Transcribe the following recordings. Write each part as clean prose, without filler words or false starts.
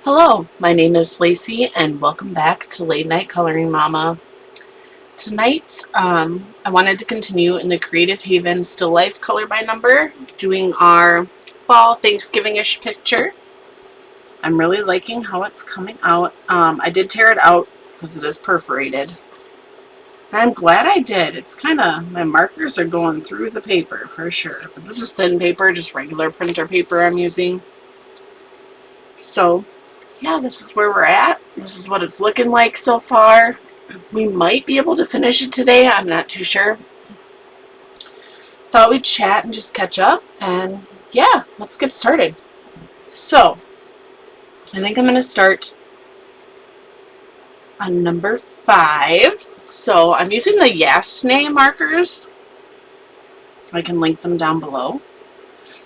Hello, my name is Lacey and welcome back to Late Night Coloring Mama. Tonight, I wanted to continue in the Creative Haven Still Life color by number, doing our fall Thanksgiving-ish picture. I'm really liking how it's coming out. I did tear it out because it is perforated. And I'm glad I did. It's kind of, my markers are going through the paper for sure. But this is thin paper, just regular printer paper I'm using. So, yeah, this is where we're at. This is what it's looking like so far. We might be able to finish it today. I'm not too sure. Thought we'd chat and just catch up. And yeah, let's get started. So, I think I'm going to start on number 5. So, I'm using the YASNAY markers. I can link them down below.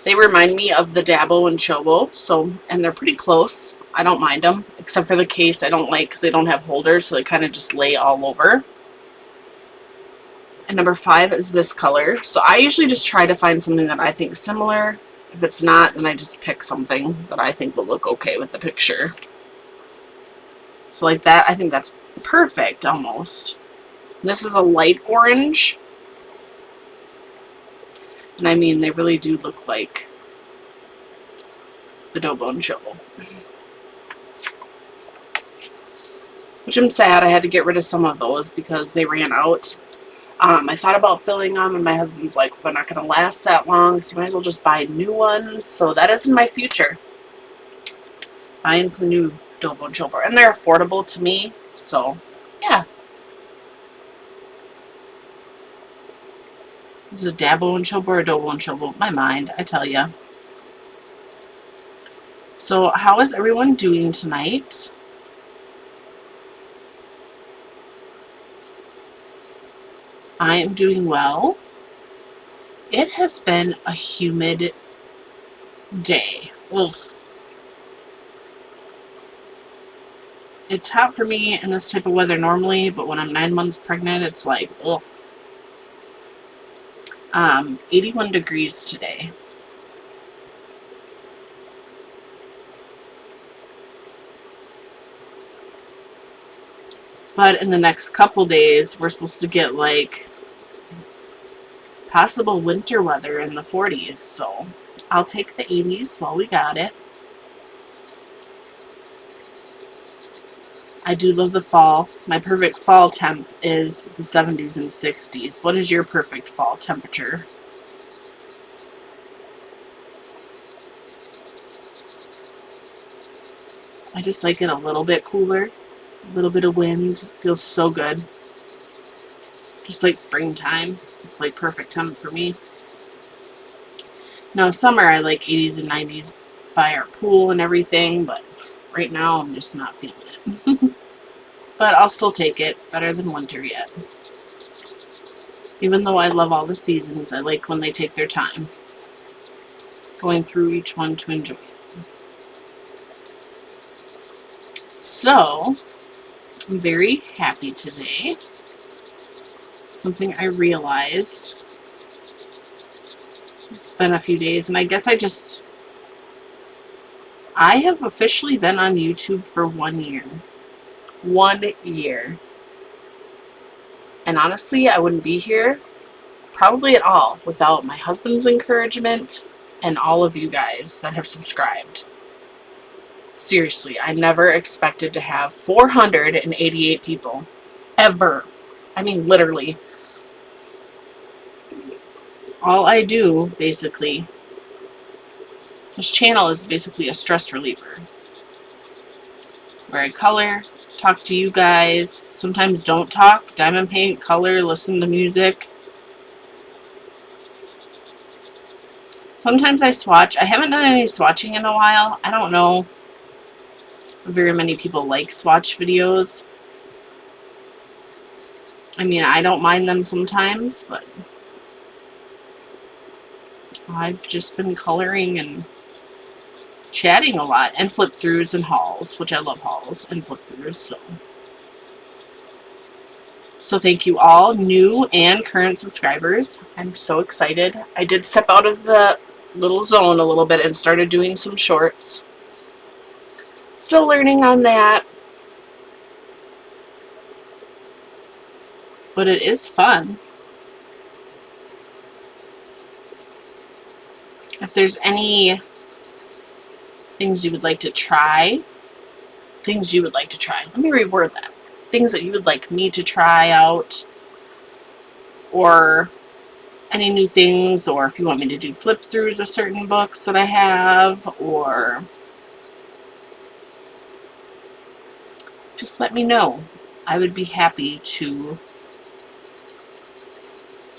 They remind me of the Dabo and Chobo, and they're pretty close. I don't mind them, except for the case I don't like because they don't have holders, so they kind of just lay all over. And number 5 is this color. So I usually just try to find something that I think is similar. If it's not, then I just pick something that I think will look okay with the picture. So like that, I think that's perfect almost. And this is a light orange. And I mean, they really do look like the Dabo and Chobo. Which I'm sad I had to get rid of some of those because they ran out. I thought about filling them, and my husband's like, they're not going to last that long, so you might as well just buy new ones. So that is in my future. Buying some new Dabo and Chobo. And they're affordable to me, so yeah. Is it Dabo and Chobo or Dabo and Chobo? My mind, I tell ya. So how is everyone doing tonight? I am doing well. It has been a humid day. Ugh. It's hot for me in this type of weather normally, but when I'm 9 months pregnant, it's like, ugh. 81 degrees today. But in the next couple days, we're supposed to get like possible winter weather in the 40s. So I'll take the 80s while we got it. I do love the fall. My perfect fall temp is the 70s and 60s. What is your perfect fall temperature? I just like it a little bit cooler. A little bit of wind. It feels so good. Just like springtime. It's like perfect temp for me. Now summer I like 80s and 90s by our pool and everything, but right now I'm just not feeling it. But I'll still take it. Better than winter yet. Even though I love all the seasons, I like when they take their time. Going through each one to enjoy it. So, I'm very happy today. Something I realized. It's been a few days, and I guess I have officially been on YouTube for 1 year. 1 year. And honestly, I wouldn't be here probably at all without my husband's encouragement and all of you guys that have subscribed. Seriously, I never expected to have 488 people. Ever. I mean, literally. All I do, basically, this channel is basically a stress reliever. Where I color, talk to you guys, sometimes don't talk, diamond paint, color, listen to music. Sometimes I swatch. I haven't done any swatching in a while. I don't know if very many people like swatch videos. I mean, I don't mind them sometimes, but I've just been coloring and chatting a lot, and flip-throughs and hauls, which I love hauls and flip-throughs, so thank you all, new and current subscribers. I'm so excited. I did step out of the little zone a little bit and started doing some shorts. Still learning on that. But it is fun. If there's any things you would like to try, let me reword that. Things that you would like me to try out, or any new things, or if you want me to do flip throughs of certain books that I have, or just let me know. I would be happy to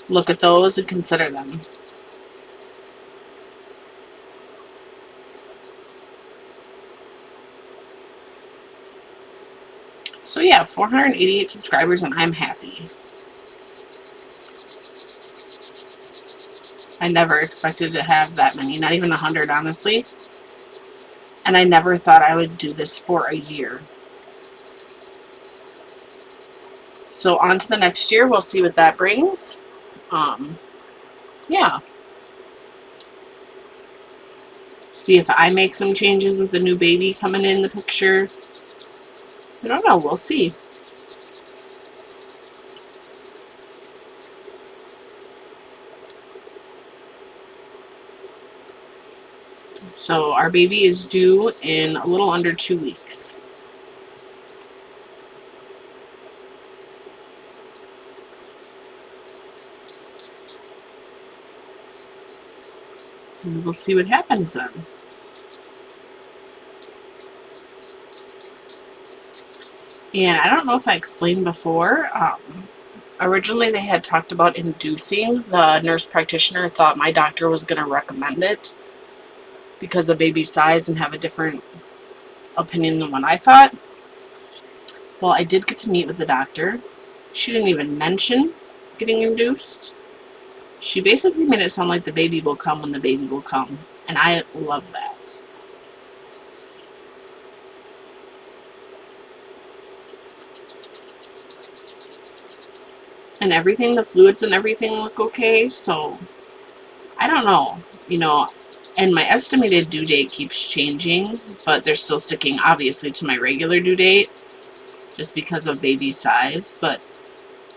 look at those and consider them. So yeah, 488 subscribers and I'm happy. I never expected to have that many, not even 100 honestly. And I never thought I would do this for a year. So on to the next year, we'll see what that brings. Yeah. See if I make some changes with the new baby coming in the picture. I don't know, we'll see. So our baby is due in a little under 2 weeks. And we'll see what happens then. And I don't know if I explained before, originally they had talked about inducing. The nurse practitioner thought my doctor was going to recommend it because of baby size and have a different opinion than what I thought. Well, I did get to meet with the doctor. She didn't even mention getting induced. She basically made it sound like the baby will come when the baby will come. And I love that. And everything, the fluids and everything look okay. So, I don't know. And my estimated due date keeps changing. But they're still sticking, obviously, to my regular due date. Just because of baby size. But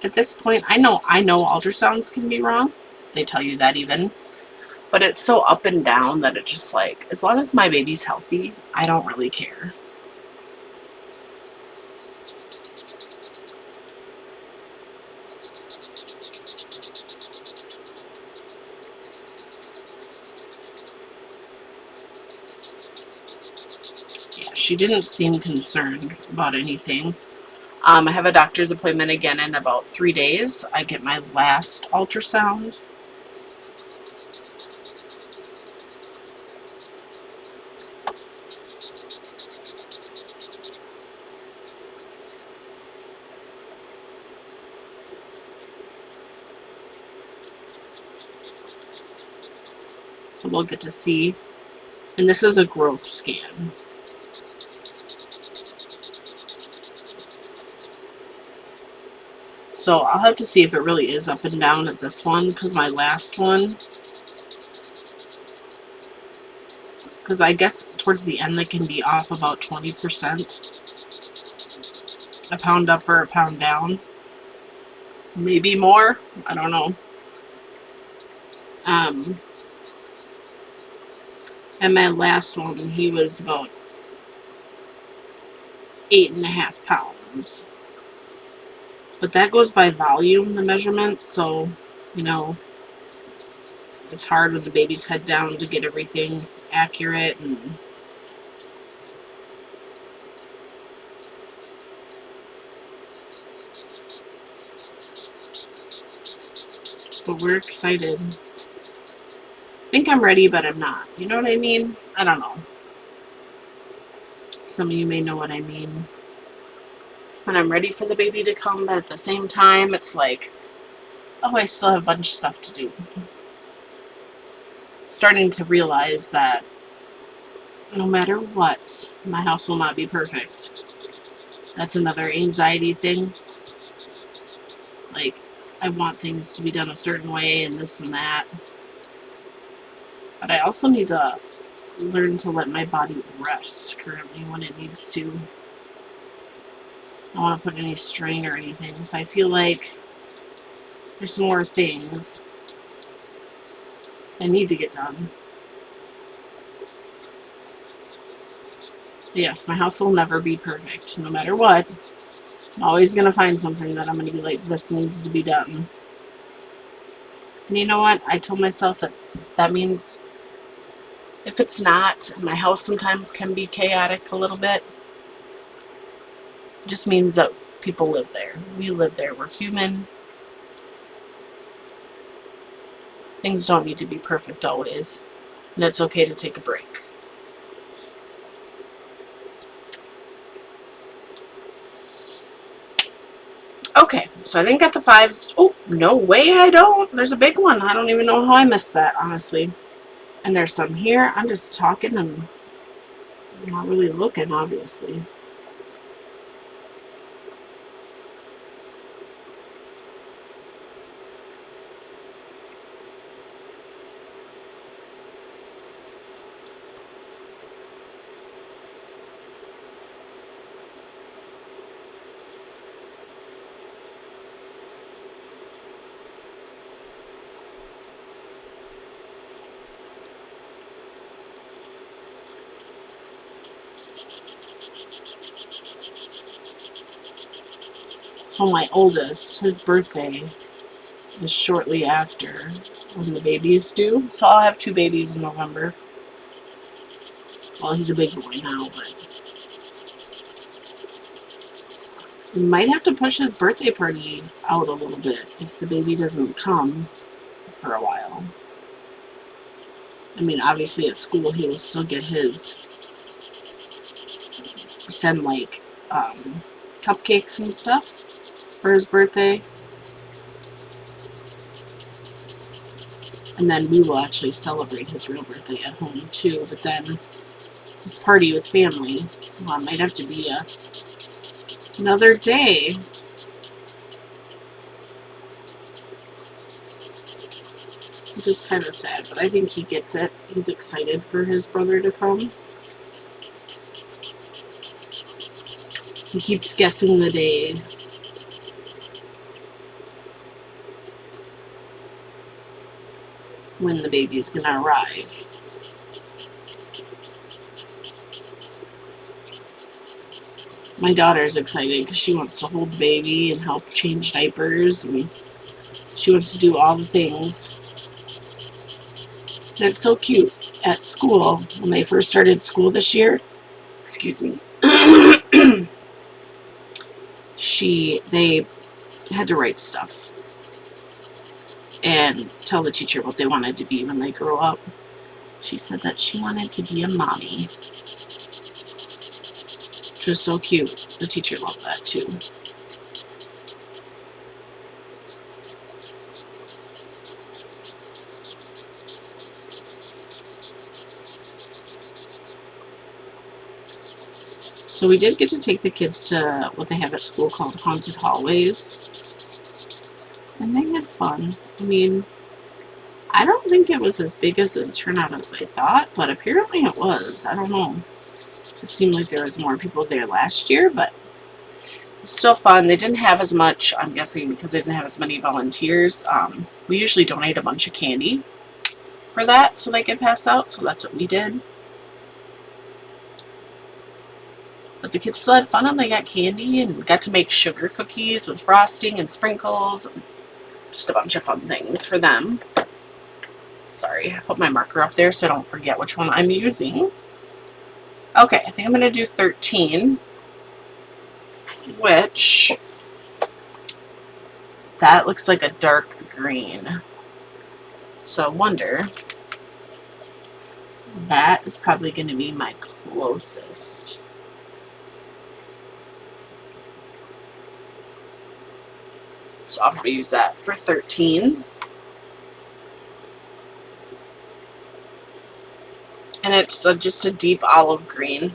at this point, I know ultrasounds can be wrong. They tell you that even. But it's so up and down that it's just like, as long as my baby's healthy, I don't really care. Yeah, she didn't seem concerned about anything. I have a doctor's appointment again in about 3 days. I get my last ultrasound. So we'll get to see. And this is a growth scan. So I'll have to see if it really is up and down at this one, because my last one, because I guess towards the end they can be off about 20%. A pound up or a pound down. Maybe more. I don't know. And my last one, he was about 8.5 pounds. But that goes by volume, the measurements, so, it's hard with the baby's head down to get everything accurate. But we're excited. I think I'm ready, but I'm not. You know what I mean? I don't know. Some of you may know what I mean. When I'm ready for the baby to come, but at the same time, it's like, oh, I still have a bunch of stuff to do. Starting to realize that no matter what, my house will not be perfect. That's another anxiety thing. Like, I want things to be done a certain way and this and that. But I also need to learn to let my body rest currently when it needs to. I don't want to put any strain or anything, so I feel like there's some more things I need to get done. But yes, my house will never be perfect, no matter what. I'm always going to find something that I'm going to be like, this needs to be done. And you know what? I told myself that means if it's not, my house sometimes can be chaotic a little bit. It just means that people live there. We live there. We're human. Things don't need to be perfect always. And it's okay to take a break. Okay, so I think at the 5s. Oh, no way I don't. There's a big one. I don't even know how I missed that, honestly. And there's some here. I'm just talking and not really looking, obviously. So my oldest, his birthday is shortly after when the babies do. So I'll have 2 babies in November. Well, he's a big boy now, but we might have to push his birthday party out a little bit if the baby doesn't come for a while. I mean, obviously at school he will still get his, send like cupcakes and stuff for his birthday. And then we will actually celebrate his real birthday at home too. But then his party with family, well, it might have to be another day. Which is kind of sad, but I think he gets it. He's excited for his brother to come. He keeps guessing the day. When the baby's gonna arrive. My daughter's excited because she wants to hold the baby and help change diapers, and she wants to do all the things. And it's so cute. At school, when they first started school this year, excuse me, they had to write stuff and tell the teacher what they wanted to be when they grow up. She said that she wanted to be a mommy. Which was so cute. The teacher loved that too. So we did get to take the kids to what they have at school called Haunted Hallways. And they had fun. I mean, I don't think it was as big as it turned out as I thought, but apparently it was. I don't know. It seemed like there was more people there last year, but it's still fun. They didn't have as much, I'm guessing, because they didn't have as many volunteers. We usually donate a bunch of candy for that so they can pass out, so that's what we did. But the kids still had fun, and they got candy and got to make sugar cookies with frosting and sprinkles. Just a bunch of fun things for them. Sorry, I put my marker up there so I don't forget which one I'm using. Okay, I think I'm going to do 13, which that looks like a dark green. So I wonder, that is probably going to be my closest. So I'll probably use that for 13. And it's just a deep olive green.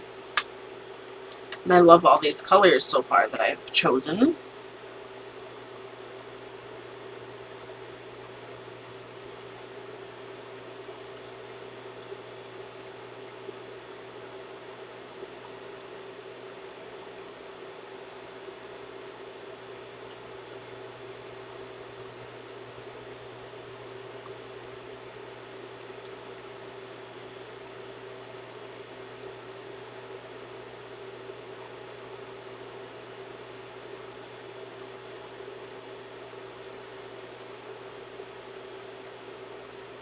And I love all these colors so far that I've chosen.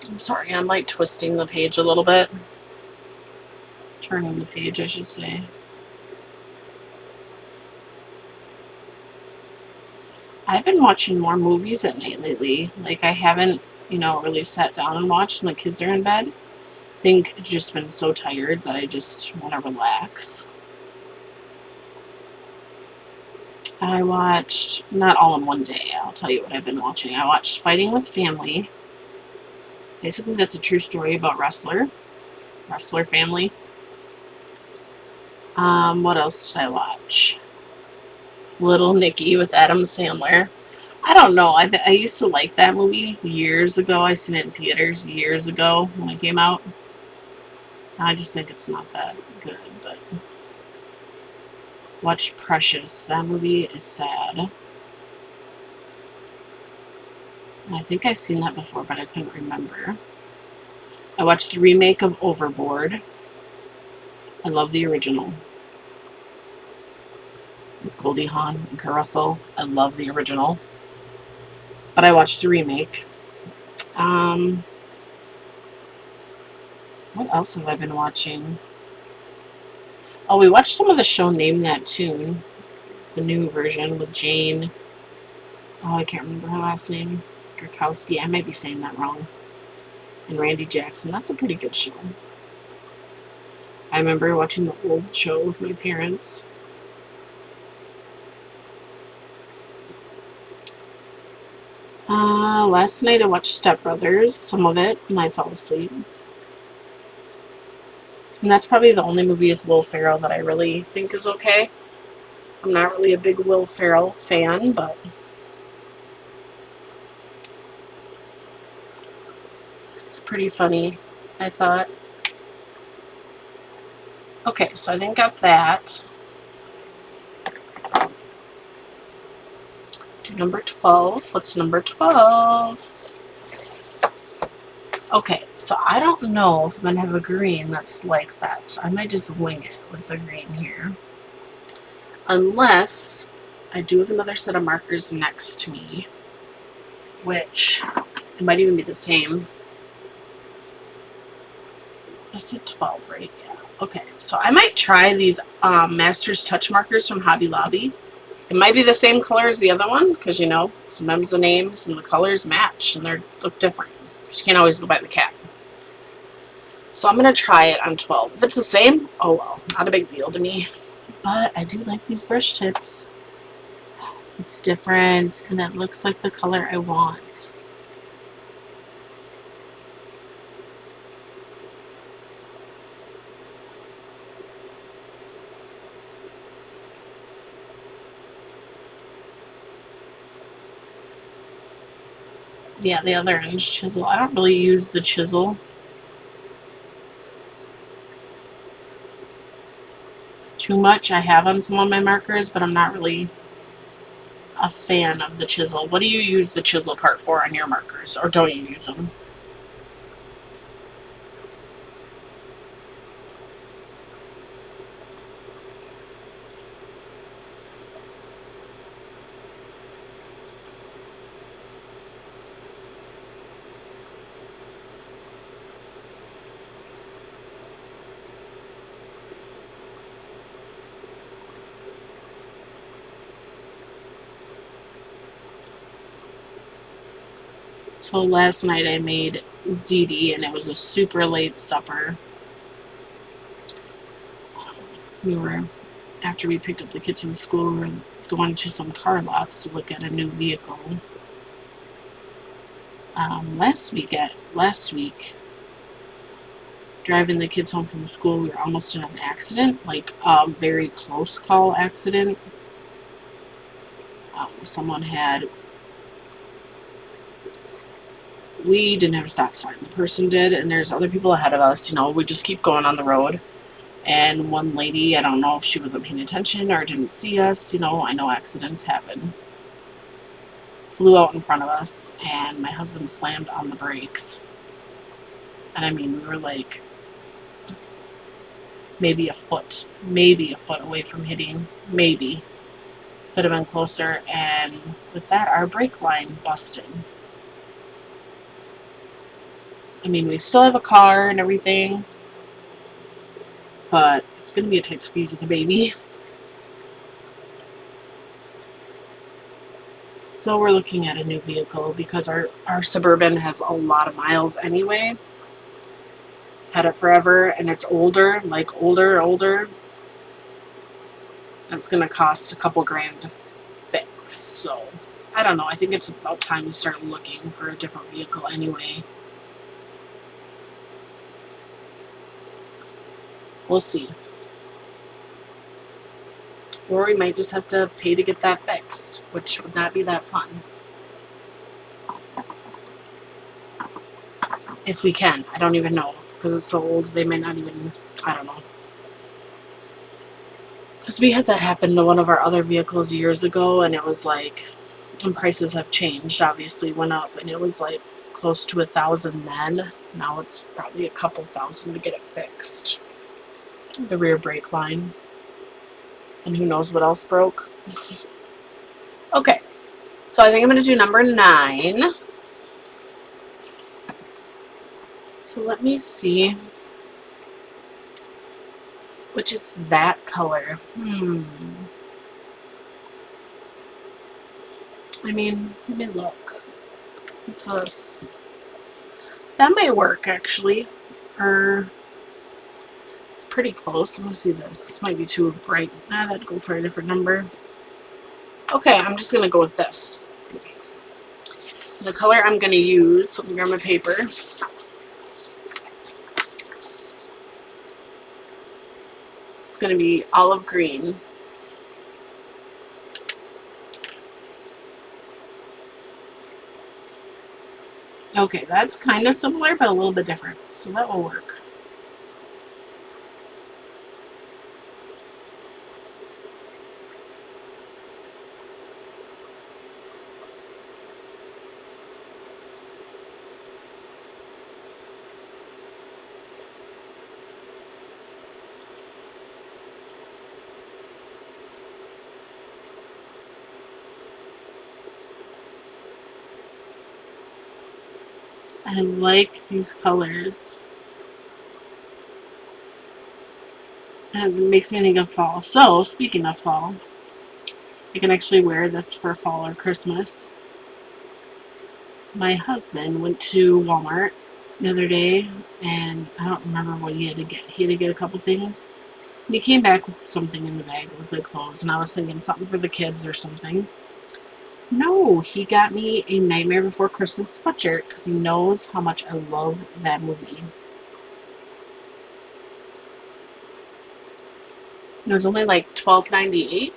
I'm sorry, I'm like twisting the page a little bit. Turning the page, I should say. I've been watching more movies at night lately. Like, I haven't, really sat down and watched when the kids are in bed. I think I've just been so tired that I just want to relax. I watched, not all in one day, I'll tell you what I've been watching. I watched Fighting with Family. Basically, that's a true story about wrestler family. What else did I watch? Little Nicky with Adam Sandler. I don't know. I used to like that movie years ago. I seen it in theaters years ago when it came out. I just think it's not that good. But watch Precious. That movie is sad. I think I've seen that before, but I couldn't remember. I watched the remake of Overboard. I love the original. With Goldie Hawn and Kurt Russell. I love the original. But I watched the remake. What else have I been watching? Oh, we watched some of the show Name That Tune. The new version with Jane. Oh, I can't remember her last name. Gurkowski. I might be saying that wrong. And Randy Jackson. That's a pretty good show. I remember watching the old show with my parents. Last night I watched Step Brothers, some of it, and I fell asleep. And that's probably the only movie with Will Ferrell that I really think is okay. I'm not really a big Will Ferrell fan, but it's pretty funny, I thought. Okay, so I think I got that. Do number 12. What's number 12? Okay, so I don't know if I'm going to have a green that's like that, so I might just wing it with the green here. Unless I do have another set of markers next to me, which it might even be the same. I said 12, right? Yeah. Okay, so I might try these Master's Touch markers from Hobby Lobby. It might be the same color as the other one, because, sometimes the names and the colors match, and they look different. Because you can't always go by the cap. So I'm going to try it on 12. If it's the same, oh well, not a big deal to me. But I do like these brush tips. It's different, and it looks like the color I want. Yeah, the other end chisel. I don't really use the chisel too much. I have on some of my markers, but I'm not really a fan of the chisel. What do you use the chisel part for on your markers, or don't you use them? So last night I made ziti, and it was a super late supper. After we picked up the kids from school, we were going to some car lots to look at a new vehicle. Last week, driving the kids home from school, we were almost in an accident, like a very close call accident. We didn't have a stop sign. The person did, and there's other people ahead of us. We just keep going on the road. And one lady, I don't know if she wasn't paying attention or didn't see us. I know accidents happen. Flew out in front of us, and my husband slammed on the brakes. And I mean, we were like maybe a foot away from hitting. Maybe. Could have been closer. And with that, our brake line busted. I mean, we still have a car and everything, but it's going to be a tight squeeze with the baby. So we're looking at a new vehicle because our Suburban has a lot of miles anyway. Had it forever, and it's older, like older. And it's going to cost a couple grand to fix. So I don't know. I think it's about time we start looking for a different vehicle anyway. We'll see. Or we might just have to pay to get that fixed, which would not be that fun. If we can. I don't even know. Because it's so old, they might not even, I don't know. Because we had that happen to one of our other vehicles years ago, and it was like, and prices have changed, obviously went up, and it was like close to $1,000 then. Now it's probably a couple thousand to get it fixed. The rear brake line. And who knows what else broke. Okay, so I think I'm going to do number 9. So let me see which it's that color. I mean, let me look. What's this? That might work, actually. Or it's pretty close. Let me see this. This might be too bright. That'd go for a different number. Okay, I'm just going to go with this. The color I'm going to use, let me grab my paper. It's going to be olive green. Okay, that's kind of similar, but a little bit different. So that will work. I like these colors. And it makes me think of fall. So, speaking of fall, I can actually wear this for fall or Christmas. My husband went to Walmart the other day, and I don't remember what he had to get. He had to get a couple things. And he came back with something in the bag with like clothes, and I was thinking something for the kids or something. No, he got me a Nightmare Before Christmas sweatshirt because he knows how much I love that movie. It was only like $12.98.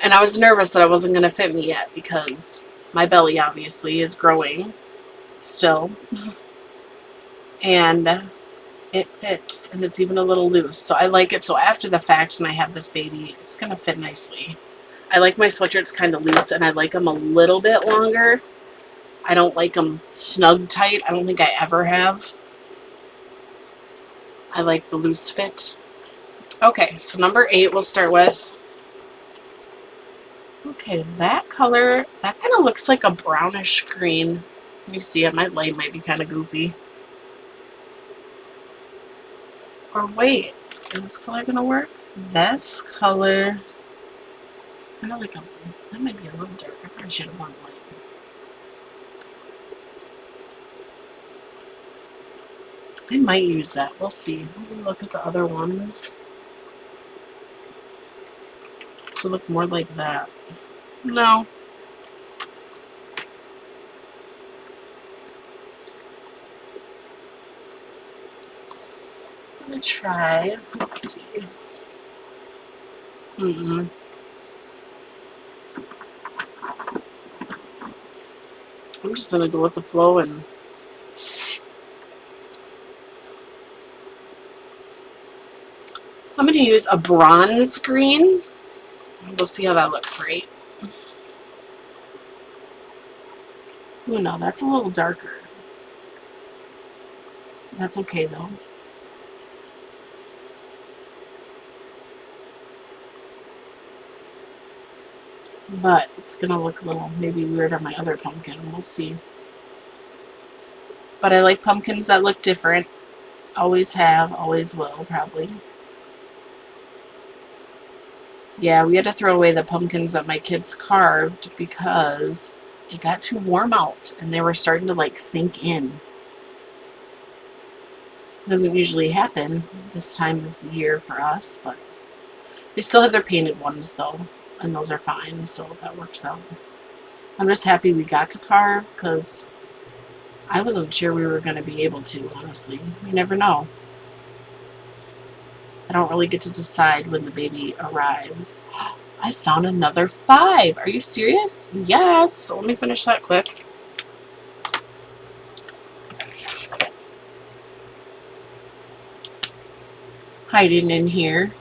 And I was nervous that it wasn't going to fit me yet because my belly obviously is growing still. And it fits, and it's even a little loose. So I like it. So after the fact, and I have this baby, it's going to fit nicely. I like my sweatshirts kind of loose, and I like them a little bit longer. I don't like them snug tight. I don't think I ever have. I like the loose fit. Okay, so number 8 we'll start with. Okay, that color, that kind of looks like a brownish green. Let me see it. My light might be kind of goofy. Or wait, is this color going to work? This color, kind of like a, that might be a little dark. I probably should have gone white. I might use that. We'll see. Let me look at the other ones. To look more like that. No. I'm going to try. Let's see. I'm just going to go with the flow and I'm going to use a bronze green. We'll see how that looks, right? Oh no, that's a little darker. That's okay though. But it's going to look a little maybe weird on my other pumpkin. We'll see. But I like pumpkins that look different. Always have, always will, probably. Yeah, we had to throw away the pumpkins that my kids carved because it got too warm out and they were starting to like sink in. It doesn't usually happen this time of year for us, but they still have their painted ones though, and those are fine, so that works out. I'm just happy we got to carve because I wasn't sure we were going to be able to, honestly. You never know. I don't really get to decide when the baby arrives. I found another 5. Are you serious? Yes. So let me finish that quick. Hiding in here.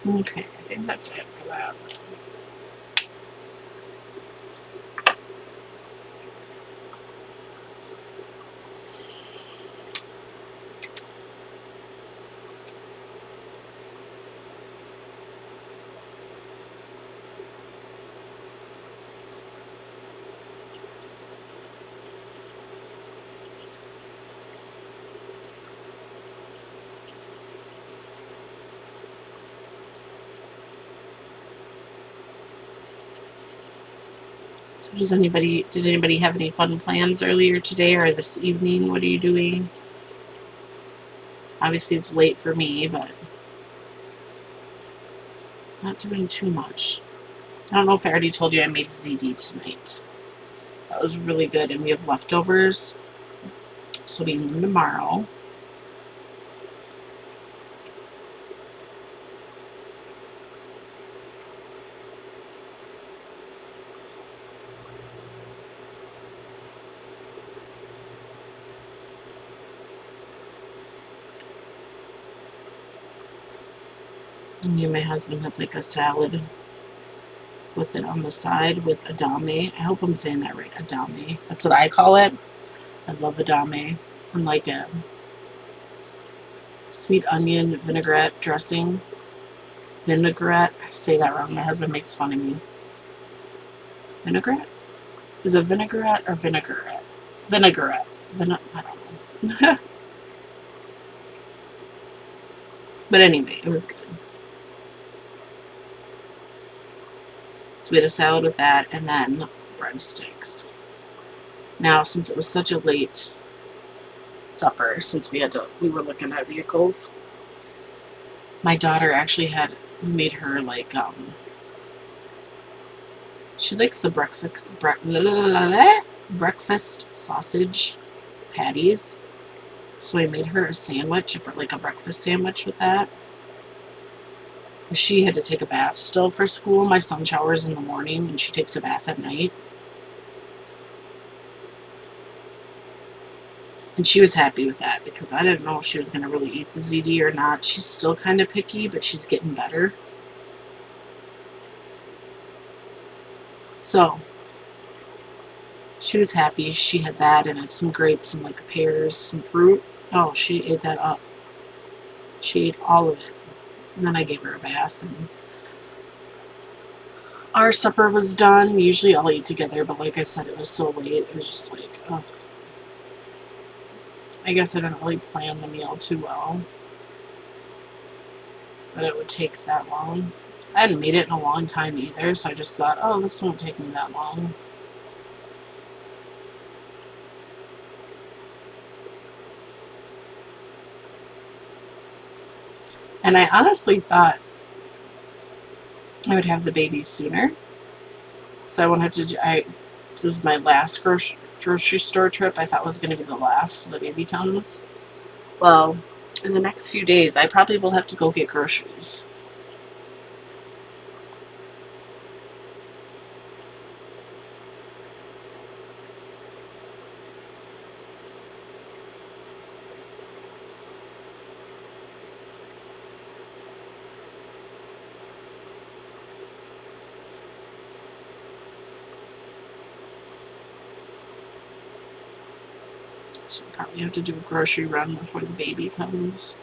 Okay, I think that's it for that. So did anybody have any fun plans earlier today or this evening? What are you doing? Obviously it's late for me, but not doing too much. I don't know if I already told you I made ZD tonight. That was really good, and we have leftovers, so we'll eat them tomorrow. Me and my husband had like a salad with it on the side with edamame. I hope I'm saying that right. Edamame. That's what I call it. I love edamame. And like a sweet onion vinaigrette dressing. Vinaigrette. I say that wrong. My husband makes fun of me. Vinaigrette? Is it vinaigrette or vinaigrette? Vinaigrette. I don't know. But anyway, it was good. So we had a salad with that and then breadsticks. Now, since it was such a late supper, since we were looking at vehicles, my daughter actually made her like, she likes the breakfast sausage patties. So I made her a sandwich, like a breakfast sandwich with that. She had to take a bath still for school. My son showers in the morning and she takes a bath at night. And she was happy with that because I didn't know if she was going to really eat the ZD or not. She's still kind of picky, but she's getting better. So she was happy. She had that and some grapes and like pears, some fruit. Oh, she ate that up. She ate all of it. And then I gave her a bath and our supper was done. We usually all eat together, but like I said, it was so late. It was just like, oh. I guess I didn't really plan the meal too well. But it would take that long. I hadn't made it in a long time either, so I just thought, oh, this won't take me that long. And I honestly thought I would have the baby sooner. So I wanted to, this was my last grocery store trip. I thought was going to be the last the baby comes. Well, in the next few days, I probably will have to go get groceries. So I probably have to do a grocery run before the baby comes.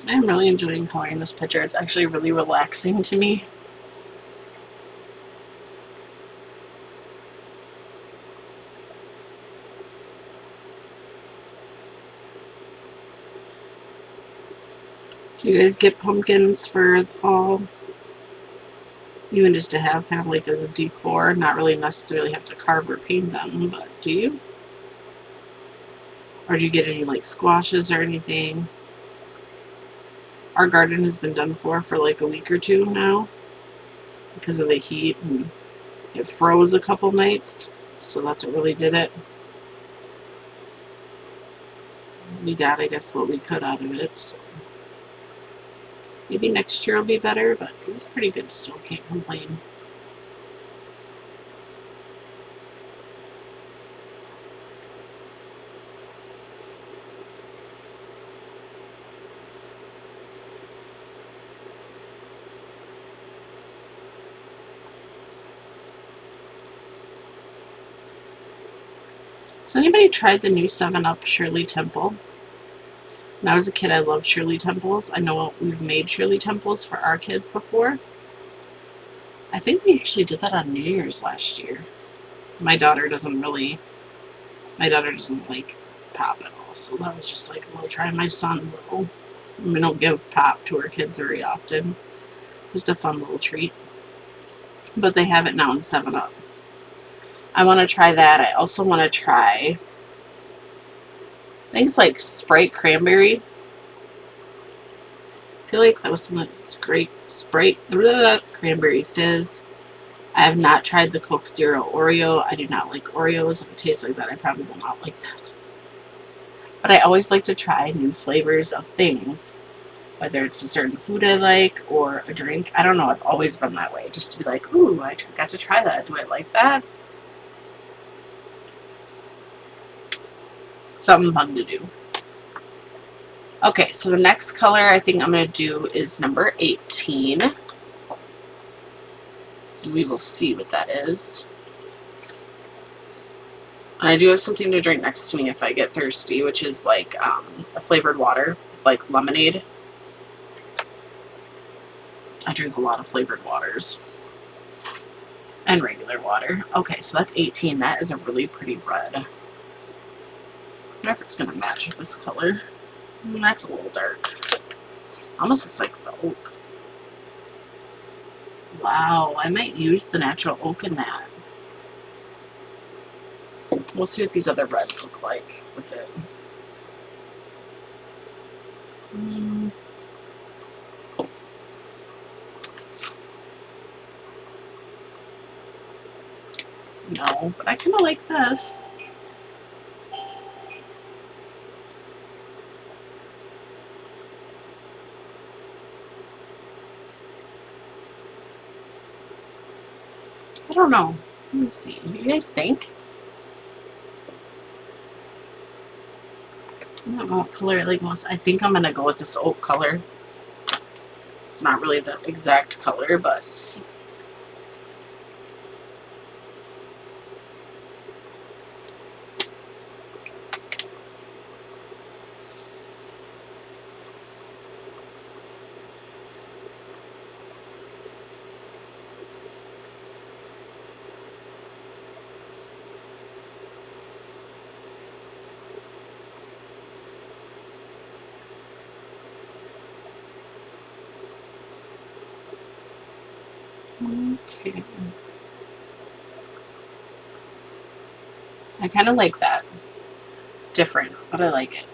I'm really enjoying coloring this picture. It's actually really relaxing to me. Do you guys get pumpkins for the fall? Even just to have kind of like as a decor, not really necessarily have to carve or paint them, but do you? Or do you get any like squashes or anything? Our garden has been done for like a week or two now because of the heat, and it froze a couple nights, so that's what really did it. We got, I guess, what we could out of it. So maybe next year will be better, but it was pretty good still. Can't complain. Has anybody tried the new 7-Up Shirley Temple? When I was a kid, I loved Shirley Temples. I know we've made Shirley Temples for our kids before. I think we actually did that on New Year's last year. My daughter doesn't like pop at all, so that was just like, we'll try. My son will. We don't give pop to our kids very often. Just a fun little treat. But they have it now in 7-Up. I want to try that. I also want to try, I think it's like Sprite Cranberry. I feel like that was something that's great. Sprite Cranberry Fizz. I have not tried the Coke Zero Oreo. I do not like Oreos. If it tastes like that, I probably will not like that. But I always like to try new flavors of things, whether it's a certain food I like or a drink. I don't know. I've always been that way. Just to be like, ooh, I got to try that. Do I like that? Something fun to do. Okay, so the next color I think I'm going to do is number 18. And we will see what that is. And I do have something to drink next to me if I get thirsty, which is like a flavored water, like lemonade. I drink a lot of flavored waters. And regular water. Okay, so that's 18. That is a really pretty red. I wonder if it's going to match with this color. That's a little dark. Almost looks like the oak. Wow, I might use the natural oak in that. We'll see what these other reds look like with it. No, but I kind of like this. I don't know. Let me see. What do you guys think? I don't know what color I like most. I think I'm going to go with this oak color. It's not really the exact color, but okay. I kind of like that. Different, but I like it.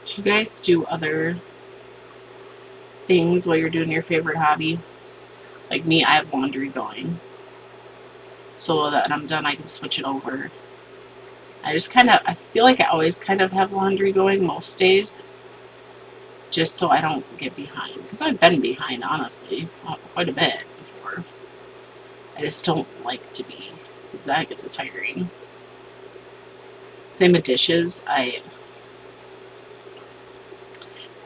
Do you guys do other things while you're doing your favorite hobby. Like me, I have laundry going. So that when I'm done, I can switch it over. I feel like I always kind of have laundry going most days, just so I don't get behind. Because I've been behind, honestly, quite a bit before. I just don't like to be, because that gets tiring. Same with dishes. I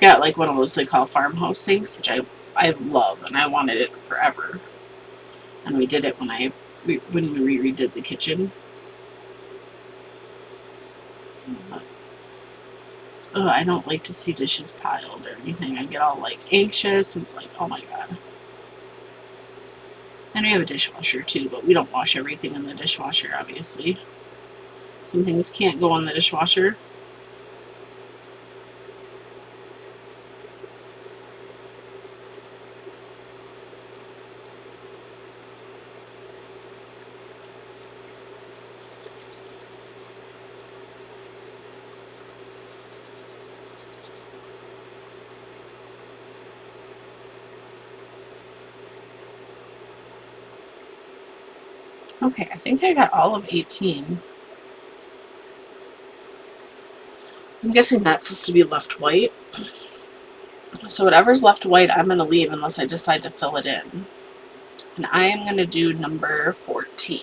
got like one of those they call farmhouse sinks, which I love, and I wanted it forever. And we did it when we redid the kitchen. But, I don't like to see dishes piled or anything. I get all like anxious. It's like, oh my god. And we have a dishwasher too, but we don't wash everything in the dishwasher, obviously. Some things can't go in the dishwasher. Okay, I think I got all of 18. I'm guessing that's supposed to be left white. So whatever's left white, I'm going to leave unless I decide to fill it in. And I am going to do number 14.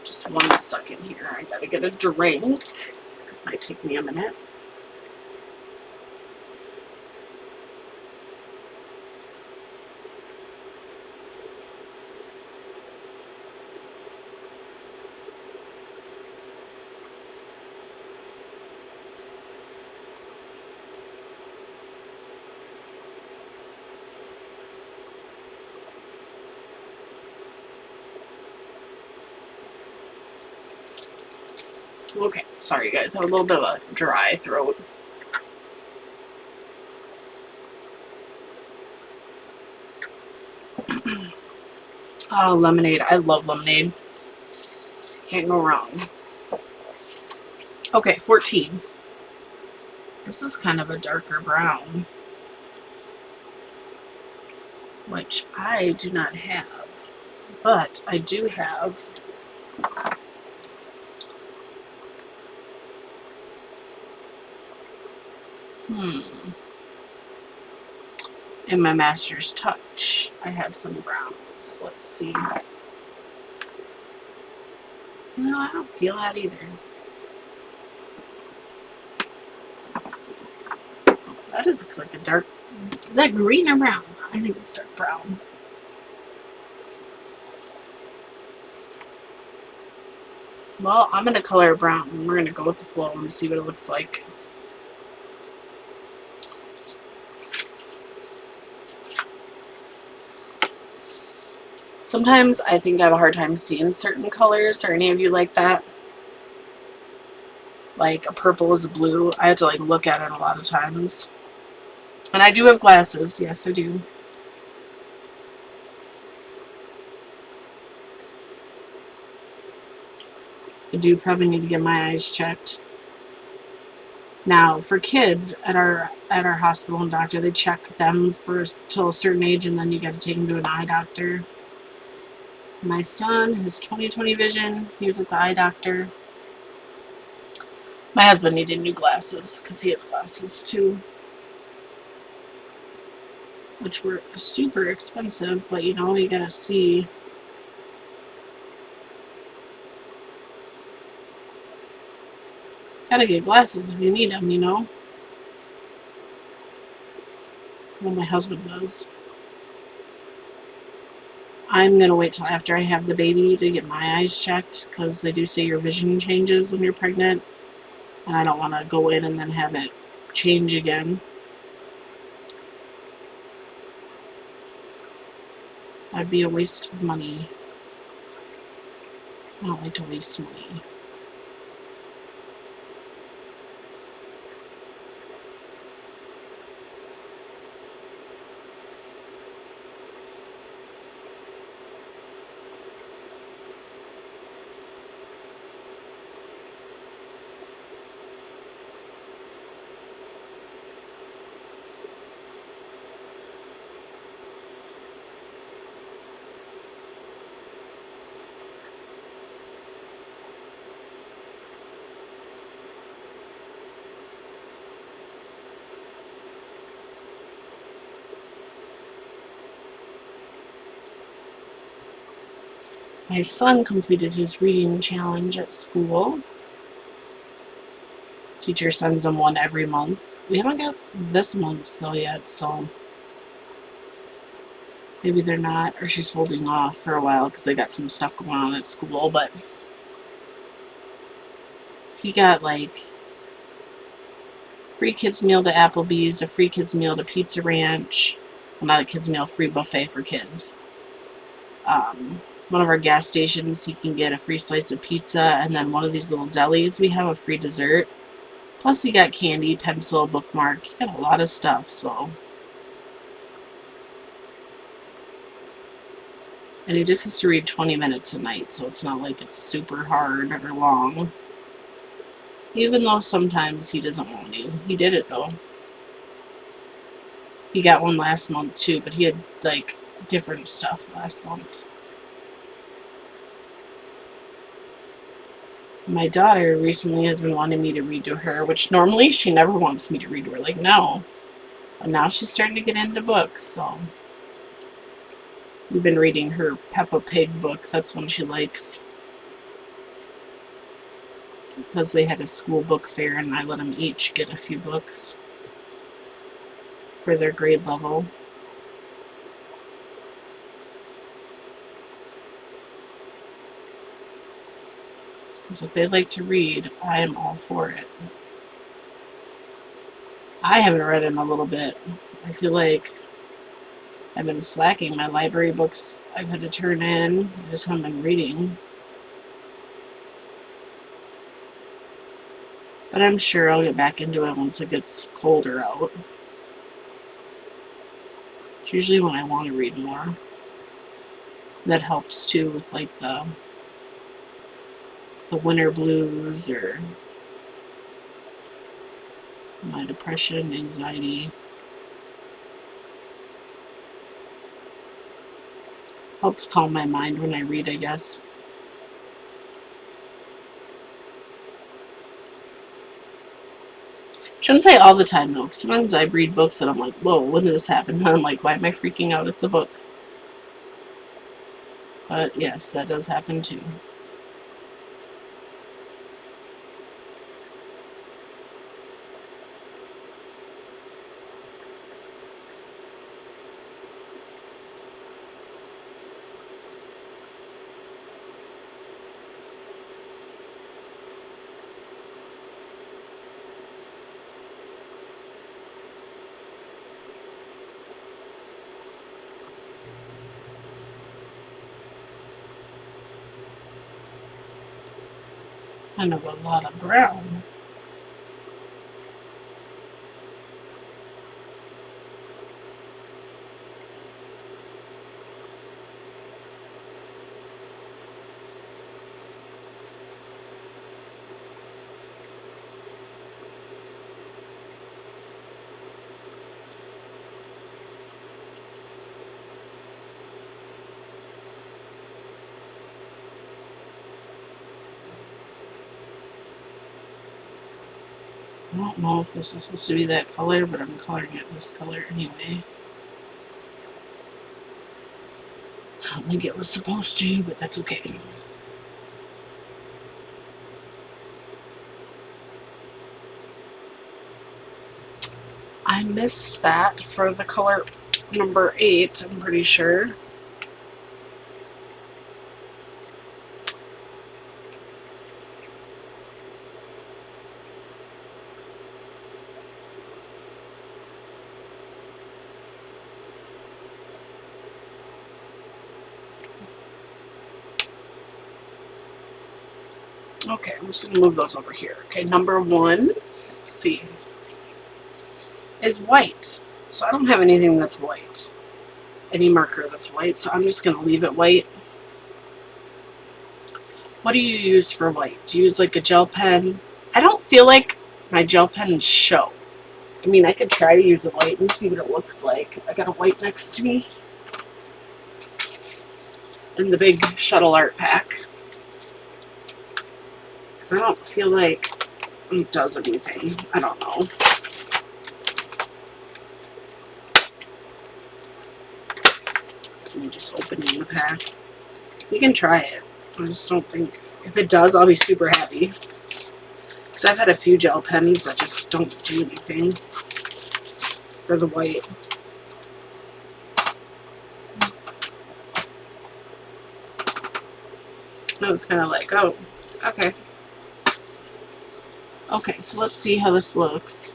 Just 1 second here. I got to get a drink. Might take me a minute. Okay, sorry guys, I have a little bit of a dry throat. Oh, lemonade. I love lemonade. Can't go wrong. Okay, 14. This is kind of a darker brown, which I do not have. But I do have in my Master's Touch, I have some browns. Let's see. No, I don't feel that either. That just looks like a dark... Is that green or brown? I think it's dark brown. Well, I'm going to color it brown, and we're going to go with the flow and see what it looks like. Sometimes I think I have a hard time seeing certain colors. Are any of you like that? Like a purple is a blue. I have to like look at it a lot of times. And I do have glasses. Yes, I do. I do probably need to get my eyes checked. Now, for kids at our hospital and doctor, they check them first till a certain age, and then you got to take them to an eye doctor. My son has 20/20 vision. He was at the eye doctor. My husband needed new glasses because he has glasses too, which were super expensive, but you know, you gotta see. Gotta get glasses if you need them, you know? Well, my husband does. I'm gonna wait till after I have the baby to get my eyes checked, because they do say your vision changes when you're pregnant, and I don't want to go in and then have it change again. That'd be a waste of money. I don't like to waste money. My son completed his reading challenge at school. Teacher sends him one every month. We haven't got this month's though yet, so maybe they're not, or she's holding off for a while because they got some stuff going on at school. But he got like free kids meal to Applebee's, a free kids meal to Pizza Ranch. Well, not a kids meal, free buffet for kids. One of our gas stations, he can get a free slice of pizza, and then one of these little delis, we have a free dessert. Plus, he got candy, pencil, bookmark. He got a lot of stuff, so. And he just has to read 20 minutes a night, so it's not like it's super hard or long. Even though sometimes he doesn't want to. He did it, though. He got one last month, too, but he had, like, different stuff last month. My daughter recently has been wanting me to read to her, which normally she never wants me to read to her. Like, no. But now she's starting to get into books, so. We've been reading her Peppa Pig book. That's one she likes. Because they had a school book fair, and I let them each get a few books for their grade level. Because if they like to read, I am all for it. I haven't read in a little bit. I feel like I've been slacking. My library books I've had to turn in. I just haven't been reading. But I'm sure I'll get back into it once it gets colder out. It's usually when I want to read more. That helps too with like the winter blues or my depression, anxiety. Helps calm my mind when I read, I guess. Shouldn't say all the time though, because sometimes I read books that I'm like, whoa, when did this happen? And I'm like, why am I freaking out? It's a book. But yes, that does happen too. Kind of a lot of brown. I don't know if this is supposed to be that color, but I'm coloring it this color anyway. I don't think it was supposed to, but that's okay. I missed that for the color number 8, I'm pretty sure. Okay, I'm just going to move those over here. Okay, number 1, let's see, is white. So I don't have anything that's white. Any marker that's white, so I'm just going to leave it white. What do you use for white? Do you use like a gel pen? I don't feel like my gel pens show. I mean, I could try to use a white and see what it looks like. I got a white next to me in the big shuttle art pack. Because I don't feel like it does anything. I don't know. Let me just open the pack. We can try it. I just don't think, if it does, I'll be super happy. Because I've had a few gel pens that just don't do anything for the white. I was kind of like, oh, okay. Okay, so let's see how this looks.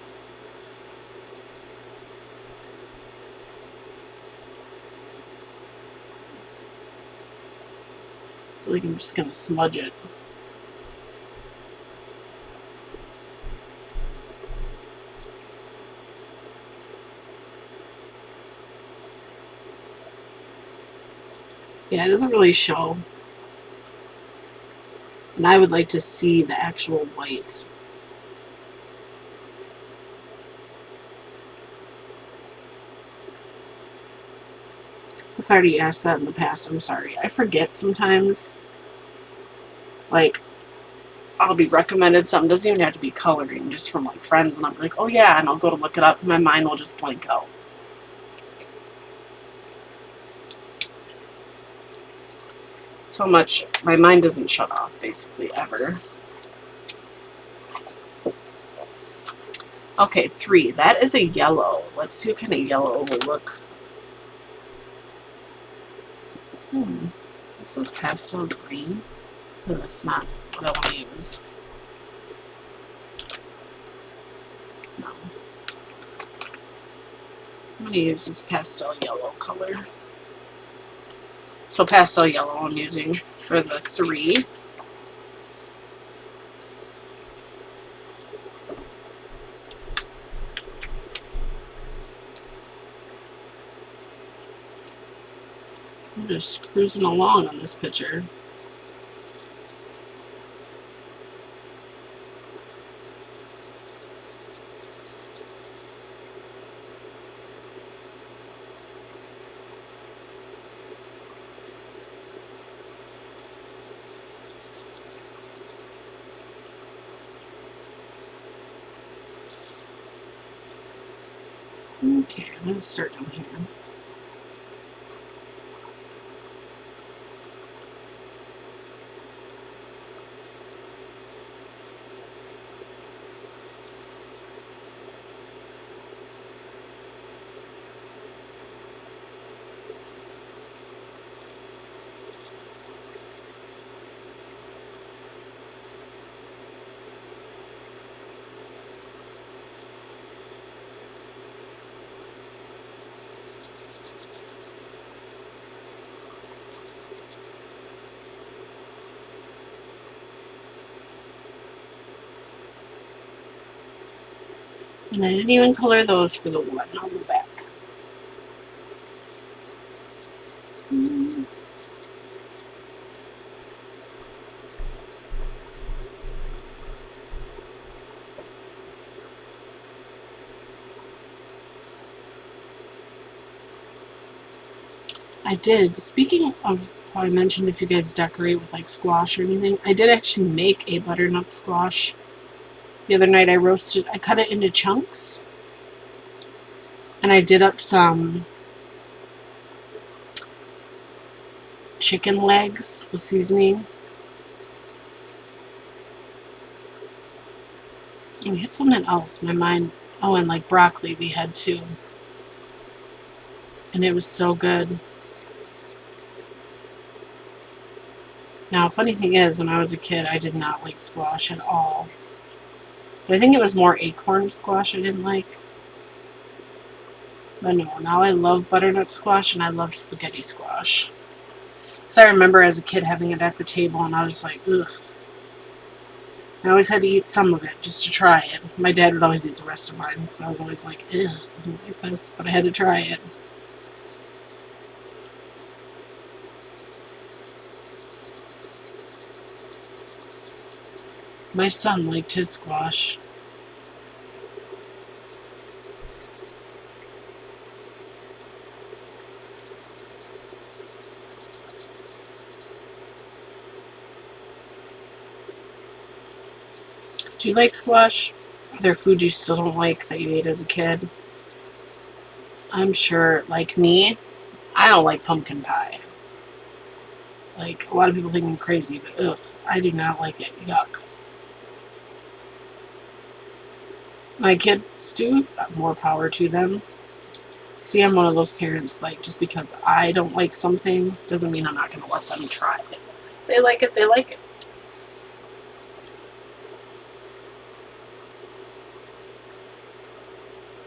I feel like I'm just going to smudge it. Yeah, it doesn't really show. And I would like to see the actual whites. I've already asked that in the past. I'm sorry. I forget sometimes. Like, I'll be recommended something. It doesn't even have to be coloring, just from like friends. And I'm like, oh yeah. And I'll go to look it up. And my mind will just blank out. So much. My mind doesn't shut off, basically, ever. Okay, 3. That is a yellow. Let's see what kind of yellow will look. This is pastel green. No, that's not what I want to use. No. I'm going to use this pastel yellow color. So pastel yellow I'm using for the 3. I'm just cruising along on this picture. Okay, I'm going to start down here. And I didn't even color those for the one on the back. I did. Speaking of, I mentioned if you guys decorate with like squash or anything, I did actually make a butternut squash. The other night I cut it into chunks. And I did up some chicken legs with seasoning. And we had something else. My mind, oh, and like broccoli we had too. And it was so good. Now, funny thing is, when I was a kid, I did not like squash at all. But I think it was more acorn squash I didn't like. But no, now I love butternut squash and I love spaghetti squash. Because I remember as a kid having it at the table and I was like, ugh. I always had to eat some of it just to try it. My dad would always eat the rest of mine because I was always like, ugh, I don't like this. But I had to try it. My son liked his squash. Do you like squash? Are there food you still don't like that you ate as a kid? I'm sure, like me, I don't like pumpkin pie. Like, a lot of people think I'm crazy, but ugh, I do not like it. Yuck. My kids do, more power to them. See, I'm one of those parents, like, just because I don't like something doesn't mean I'm not going to let them try it. If they like it, they like it.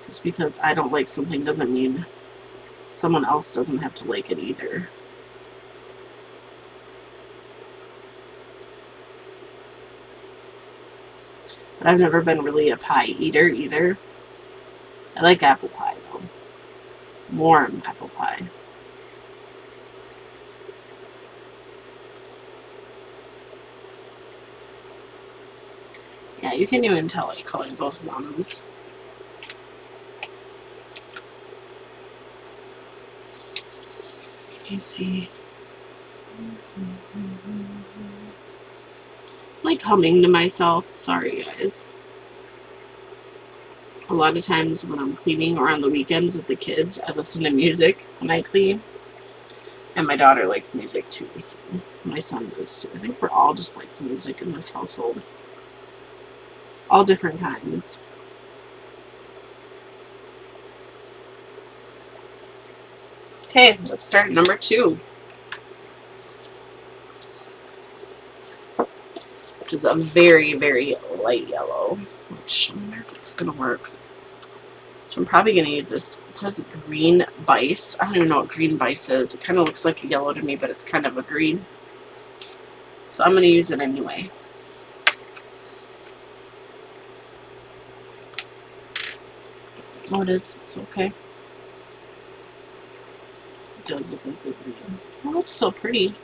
Just because I don't like something doesn't mean someone else doesn't have to like it either. But I've never been really a pie eater either. I like apple pie though. Warm apple pie. Yeah, you can even tell I colored both ones. You see. I'm like humming to myself. Sorry, guys. A lot of times when I'm cleaning or on the weekends with the kids, I listen to music when I clean. And my daughter likes music too, so my son does too. I think we're all just like music in this household. All different kinds. Okay, let's start at number 2. Which is a very, very light yellow. Which I wonder if it's going to work. Which I'm probably going to use this. It says green bice. I don't even know what green bice is. It kind of looks like a yellow to me, but it's kind of a green. So I'm going to use it anyway. Oh, it is. It's okay. It does look like a green. Oh, it's still pretty.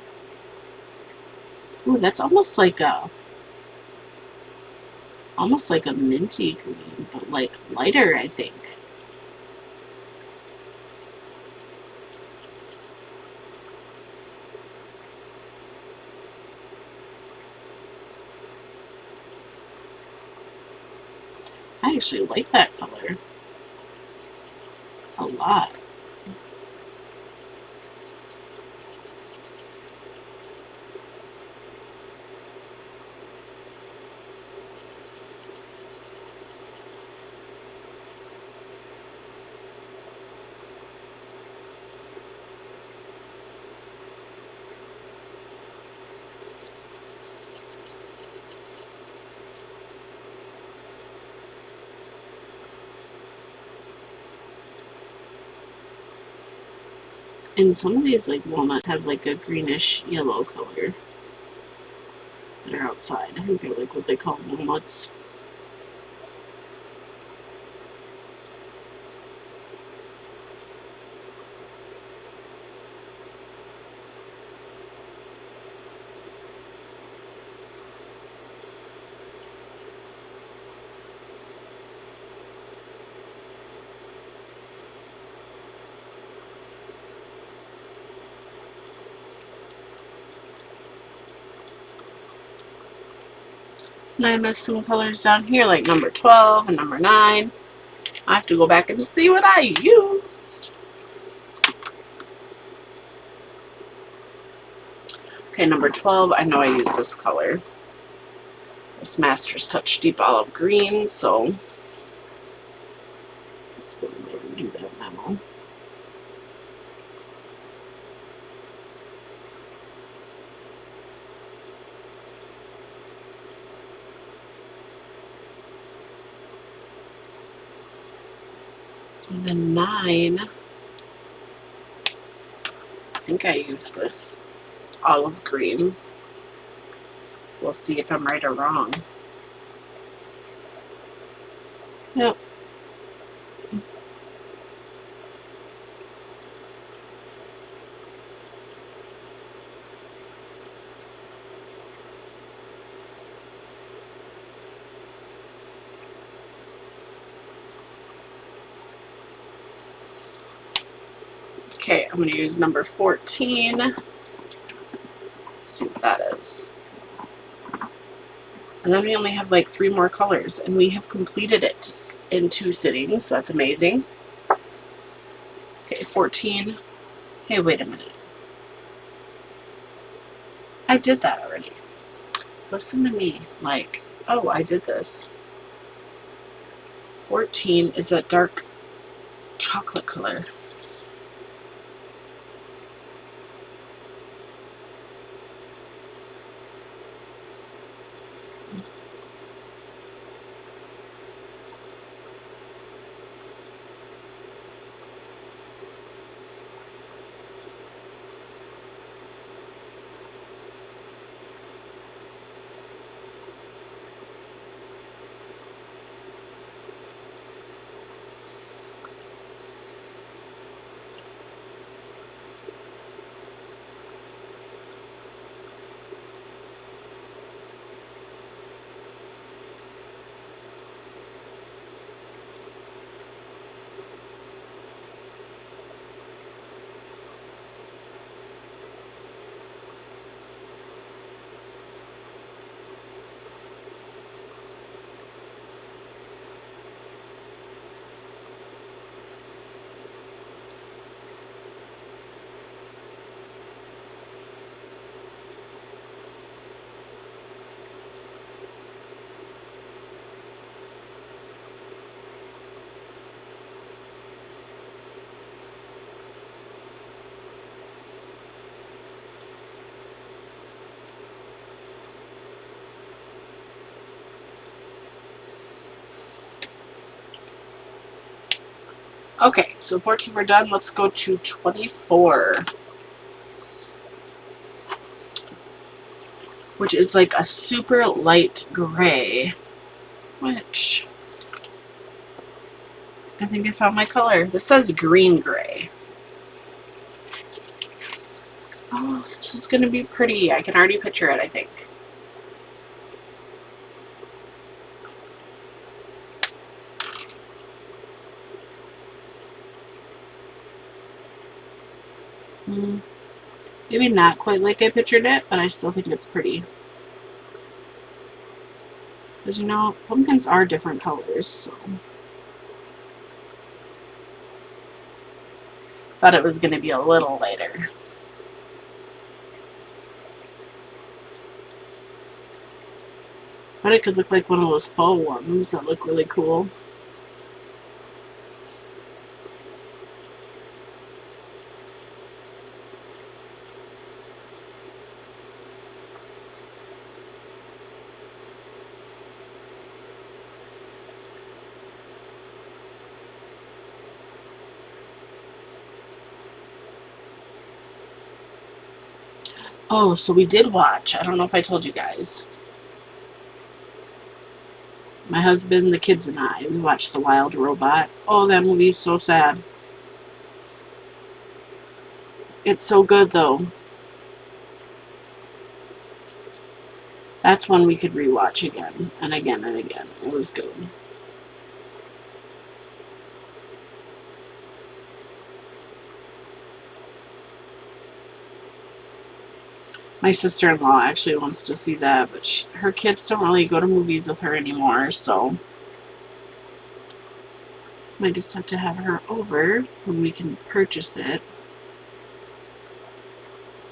Ooh, that's almost like a minty green, but like lighter, I think. I actually like that color a lot. And some of these like walnuts have like a greenish yellow color that are outside. I think they're like what they call walnuts. And I missed some colors down here, like number 12 and number 9. I have to go back and see what I used. Okay, number 12, I know I used this color. This Master's Touch Deep Olive Green, so let's go in there and do that now. And then 9, I think I used this olive green. We'll see if I'm right or wrong. Yep. Okay, I'm going to use number 14. Let's see what that is. And then we only have like 3 more colors, and we have completed it in 2 sittings. That's amazing. Okay, 14. Hey, wait a minute. I did that already. Listen to me. Like, oh, I did this. 14 is that dark chocolate color. Okay, so 14 we're done. Let's go to 24. Which is like a super light gray. Which, I think I found my color. This says green gray. Oh, this is going to be pretty. I can already picture it, I think. Maybe not quite like I pictured it, but I still think it's pretty. Because, you know, pumpkins are different colors, so. Thought it was going to be a little lighter. But it could look like one of those faux ones that look really cool. Oh, so we did watch. I don't know if I told you guys. My husband, the kids, and I, we watched The Wild Robot. Oh, that movie is so sad. It's so good, though. That's one we could rewatch again and again and again. It was good. My sister-in-law actually wants to see that, but her kids don't really go to movies with her anymore, so I just have to have her over when we can purchase it.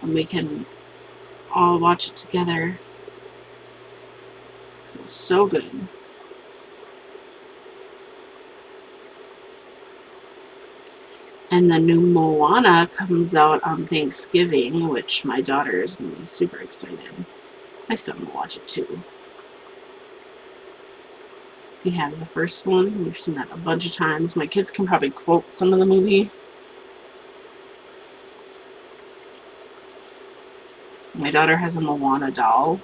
And we can all watch it together. It's so good. And the new Moana comes out on Thanksgiving, which my daughter is going to be super excited. My son will watch it too. We have the first one. We've seen that a bunch of times. My kids can probably quote some of the movie. My daughter has a Moana doll.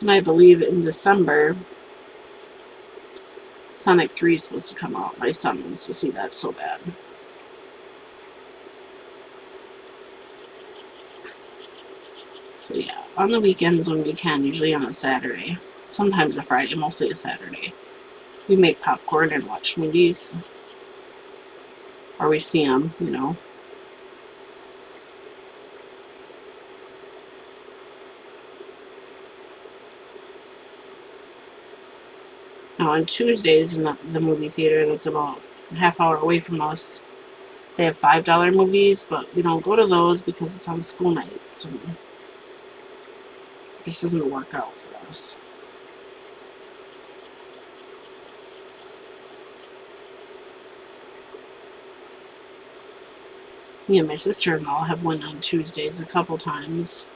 And I believe in December, Sonic 3 is supposed to come out. My son wants to see that so bad. So yeah, on the weekends when we can, usually on a Saturday, sometimes a Friday, mostly a Saturday, we make popcorn and watch movies. Or we see them, you know. Now on Tuesdays in the movie theater that's about a half hour away from us, they have $5 movies, but we don't go to those because it's on school nights, and it just doesn't work out for us. Me and my sister-in-law have went on Tuesdays a couple times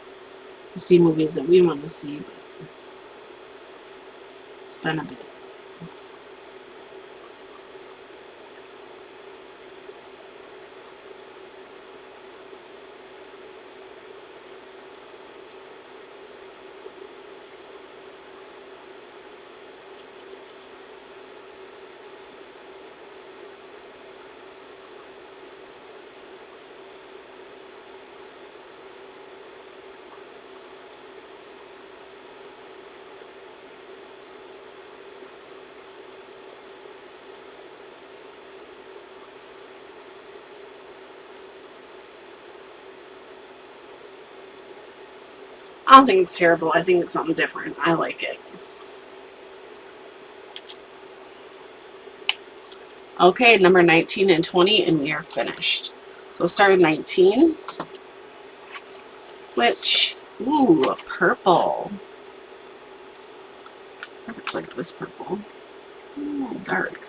to see movies that we want to see, but it's been a bit. I don't think it's terrible. I think it's something different. I like it. Okay, number 19 and 20, and we are finished. So let's start with 19, which, ooh, purple. If it's like this purple. A little dark.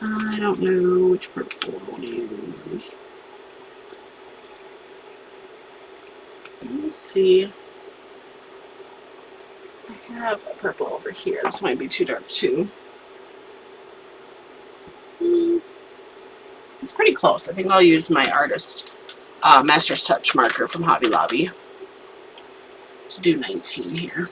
I don't know which purple I want to use. Let's see. I have a purple over here. This might be too dark too. It's pretty close. I think I'll use my artist Master's Touch marker from Hobby Lobby to do 19 here.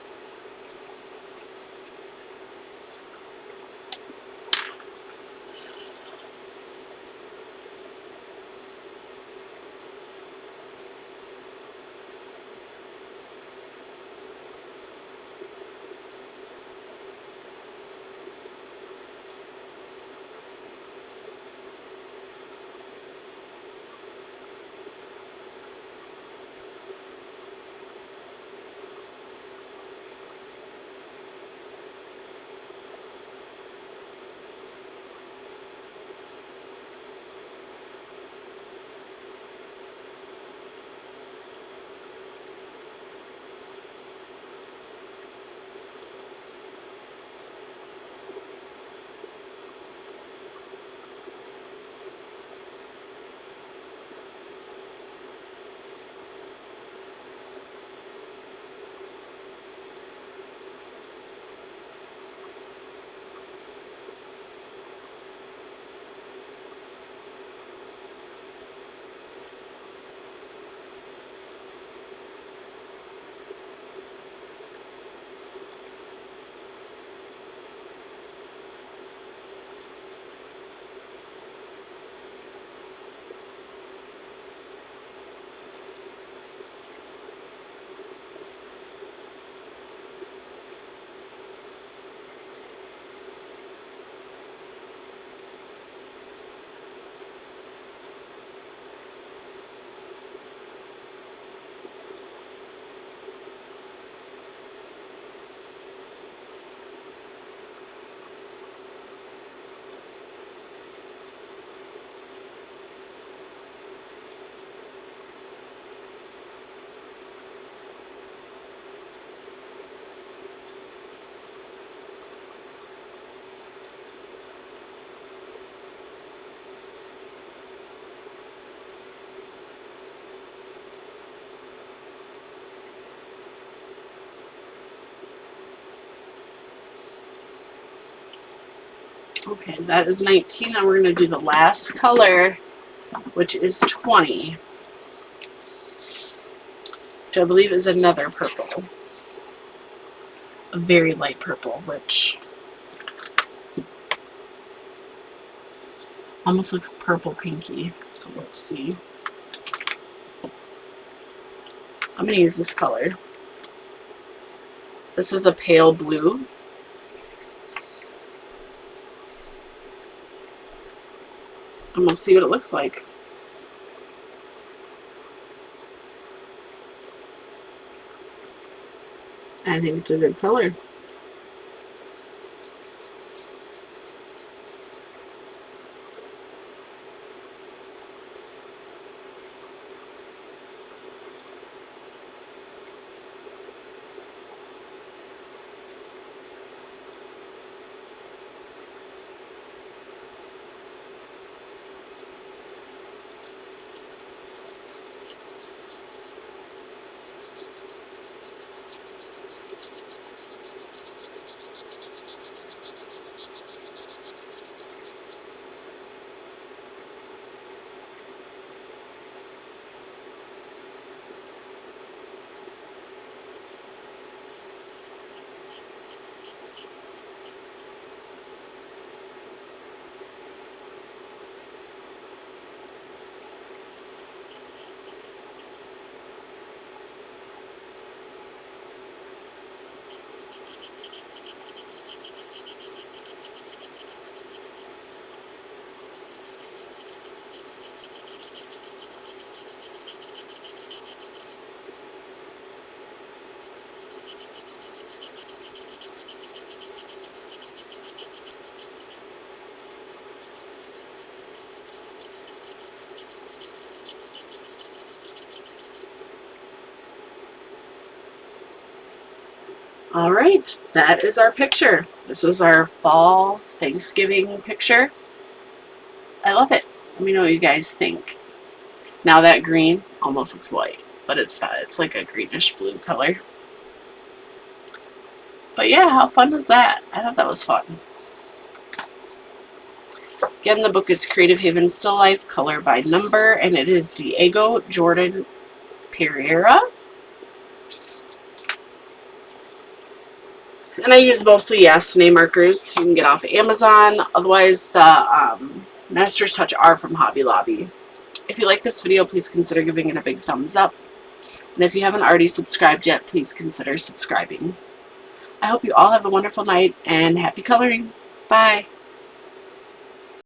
Okay, that is 19, and we're going to do the last color, which is 20, which I believe is another purple. A very light purple, which almost looks purple pinky. So let's see. I'm going to use this color. This is a pale blue. I'm going to see what it looks like. I think it's a good color. All right, that is our picture. This is our fall Thanksgiving picture. I love it. Let me know what you guys think. Now that green almost looks white, but it's not. It's like a greenish blue color. But yeah, how fun is that? I thought that was fun. Again, the book is Creative Haven Still Life, color by number, and it is Diego Jordan Pereira. And I use mostly YASNAY markers you can get off of Amazon. Otherwise, the Master's Touch are from Hobby Lobby. If you like this video, please consider giving it a big thumbs up. And if you haven't already subscribed yet, please consider subscribing. I hope you all have a wonderful night and happy coloring. Bye.